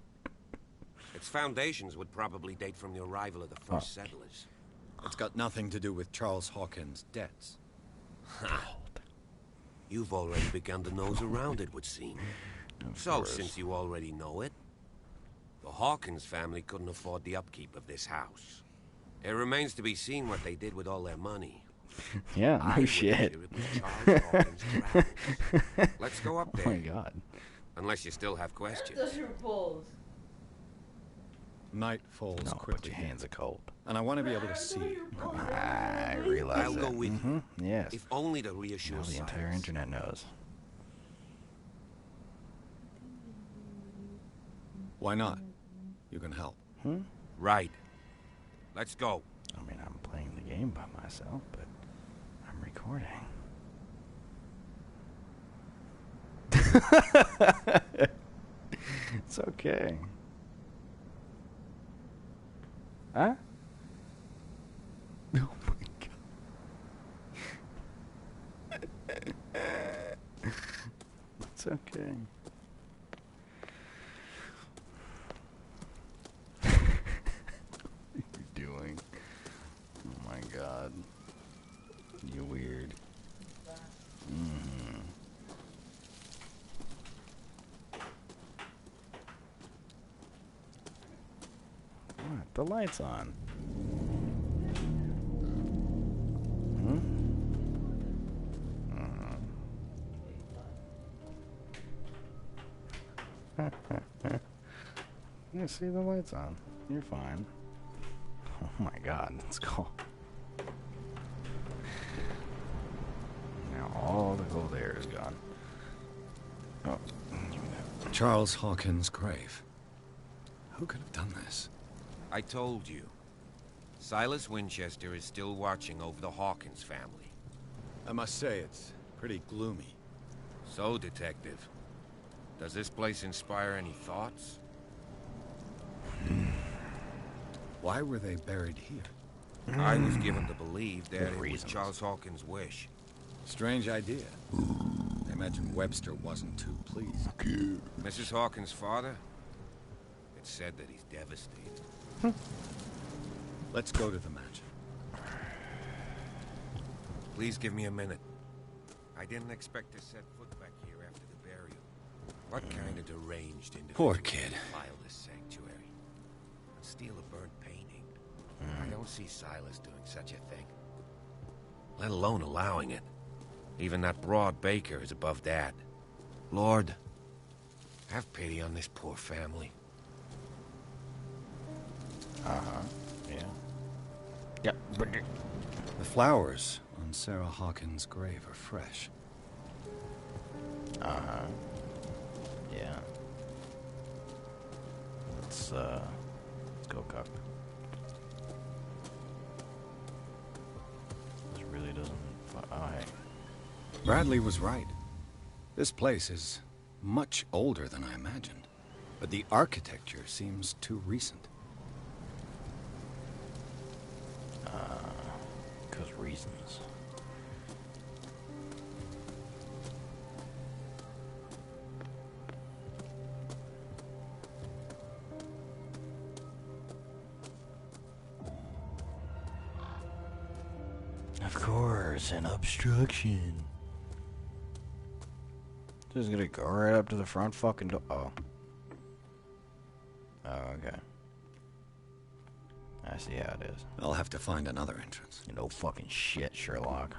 Its foundations would probably date from the arrival of the first settlers. It's got nothing to do with Charles Hawkins' debts. You've already begun to nose around it, would seem. So, course. since you already know it, the Hawkins family couldn't afford the upkeep of this house. It remains to be seen what they did with all their money. Yeah, I no would shit. hear it was Charles Hawkins' travels. Let's go up Oh there. my god. Unless you still have questions. Those your balls. Night falls No, but quickly, your hands are cold. and I want to be able to see. I realize I'll that. go with you. Yes. If only to reassure Now the entire Silas. internet knows. Why not? You can help. Right. Let's go. I mean, I'm playing the game by myself, but I'm recording. It's okay. Huh? Oh my god. It's okay. What are you doing? Oh my god. You're weird. What? The light's on. Yeah, see, the light's on. You're fine. Oh my god, let's go. Now all the cold air is gone. Oh, give me that. Charles Hawkins' grave. Who could have done this? I told you. Silas Winchester is still watching over the Hawkins family. I must say, it's pretty gloomy. So, Detective, does this place inspire any thoughts? Why were they buried here? I was given to believe that it was Charles Hawkins' wish. Strange idea. I imagine Webster wasn't too pleased. Mrs. Hawkins' father? It's said that he's devastated. Let's go to the mansion. Please give me a minute. I didn't expect to set foot back here after the burial. What kind of deranged individual Poor kid. would defile this sanctuary and steal a burnt painting? I don't see Silas doing such a thing, let alone allowing it. Even that broad baker is above that. Lord, have pity on this poor family. Yeah. Yeah, but... The flowers on Sarah Hawkins' grave are fresh. Yeah. Let's go, Cup. This really doesn't... Oh, hey. Bradley was right. This place is much older than I imagined. But the architecture seems too recent. Because reasons. Of course, an obstruction. Just gonna go right up to the front fucking door. Oh. Oh, okay. I see how it is. I'll have to find another entrance. You know, fucking shit, Sherlock.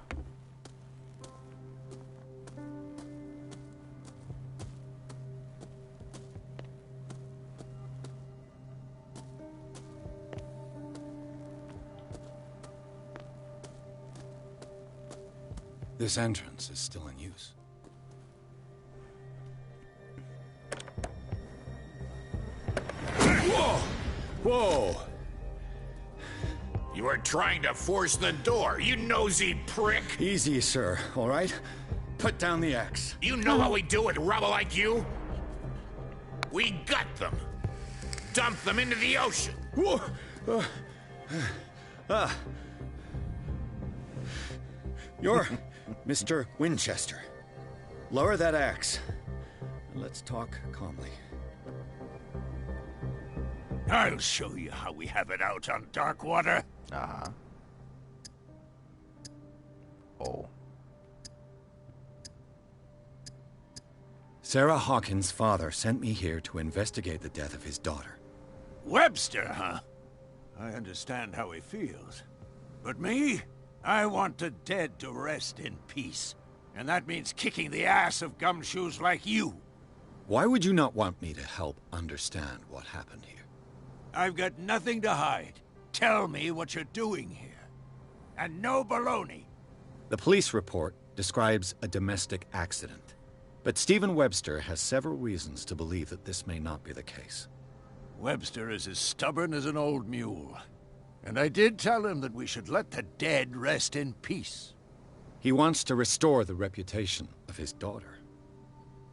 This entrance is still in use. Whoa! Whoa! You were trying to force the door, you nosy prick! Easy, sir, all right? Put down the axe. You know how we do it, rebel like you? We gut them. Dump them into the ocean. Whoa! You're Mr. Winchester. Lower that axe. And let's talk calmly. I'll show you how we have it out on Darkwater. Oh. Sarah Hawkins' father sent me here to investigate the death of his daughter. Webster, huh? I understand how he feels. But me? I want the dead to rest in peace. And that means kicking the ass of gumshoes like you. Why would you not want me to help understand what happened here? I've got nothing to hide. Tell me what you're doing here. And no baloney. The police report describes a domestic accident. But Stephen Webster has several reasons to believe that this may not be the case. Webster is as stubborn as an old mule. And I did tell him that we should let the dead rest in peace. He wants to restore the reputation of his daughter.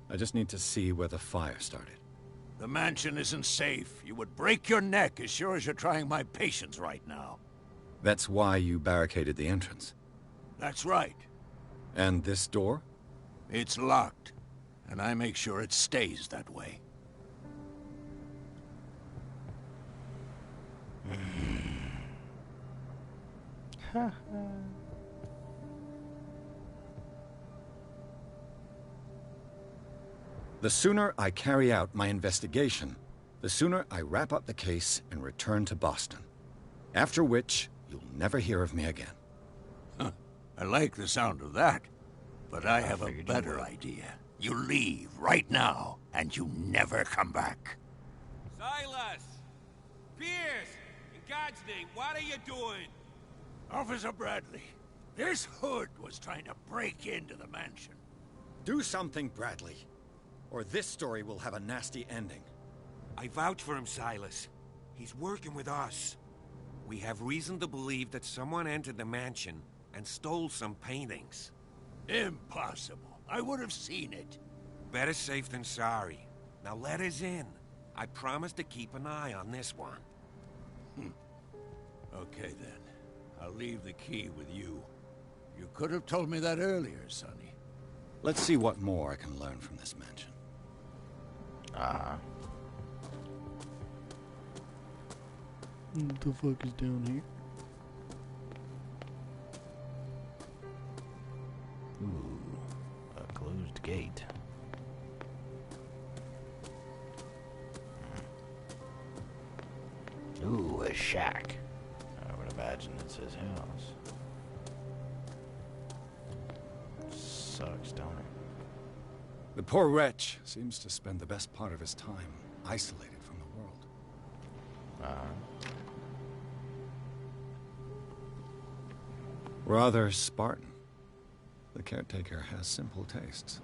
I just need to see where the fire started. The mansion isn't safe. You would break your neck as sure as you're trying my patience right now. That's why you barricaded the entrance. That's right. And this door? It's locked, and I make sure it stays that way. The sooner I carry out my investigation, the sooner I wrap up the case and return to Boston. After which, you'll never hear of me again. Huh. I like the sound of that. But I have a better idea. You leave right now, and you never come back. Silas! Pierce! In God's name, what are you doing? Officer Bradley, this hood was trying to break into the mansion. Do something, Bradley, or this story will have a nasty ending. I vouch for him, Silas. He's working with us. We have reason to believe that someone entered the mansion and stole some paintings. Impossible. I would have seen it. Better safe than sorry. Now let us in. I promise to keep an eye on this one. Okay, then. I'll leave the key with you. You could have told me that earlier, Sonny. Let's see what more I can learn from this mansion. What the fuck is down here? Ooh, a closed gate. Ooh, a shack. I would imagine it's his house. Sucks, don't it? The poor wretch seems to spend the best part of his time isolated from the world. Rather Spartan. The caretaker has simple tastes.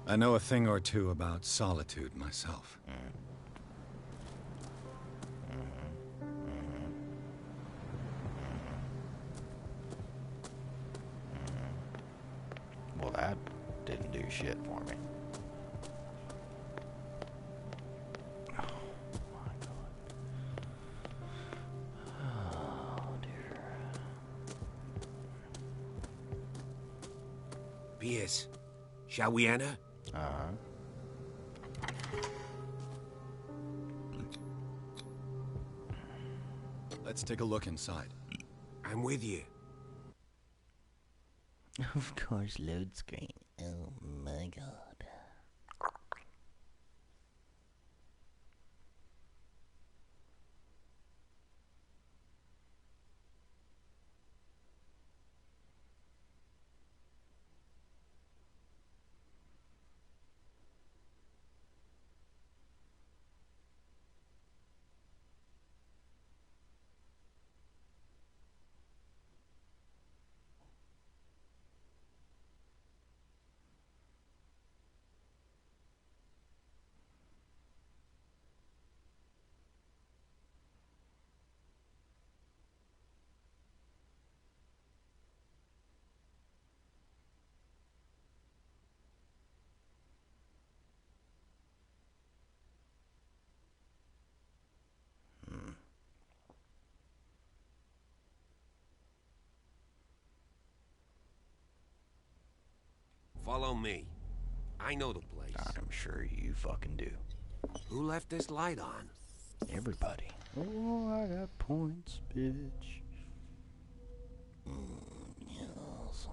I know a thing or two about solitude myself. Well, that didn't do shit for me. Oh my god. Oh dear. Pierce, shall we enter? Let's take a look inside. I'm with you. Of course, load screen. Oh my god. Follow me. I know the place. I'm sure you fucking do. Who left this light on? Everybody. Oh, I got points, bitch. Yes.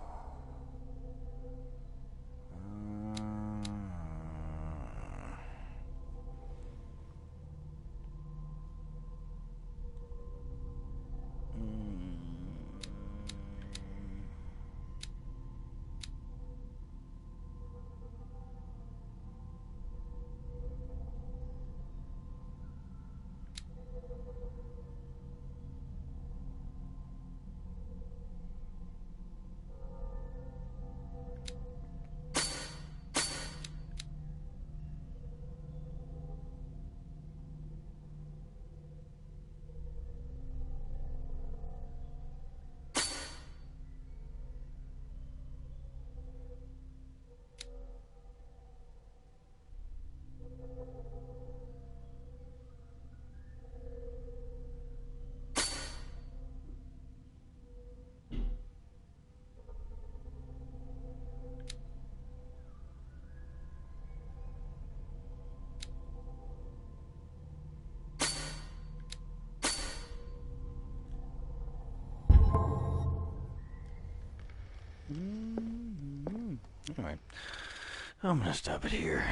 Anyway, I'm gonna stop it here.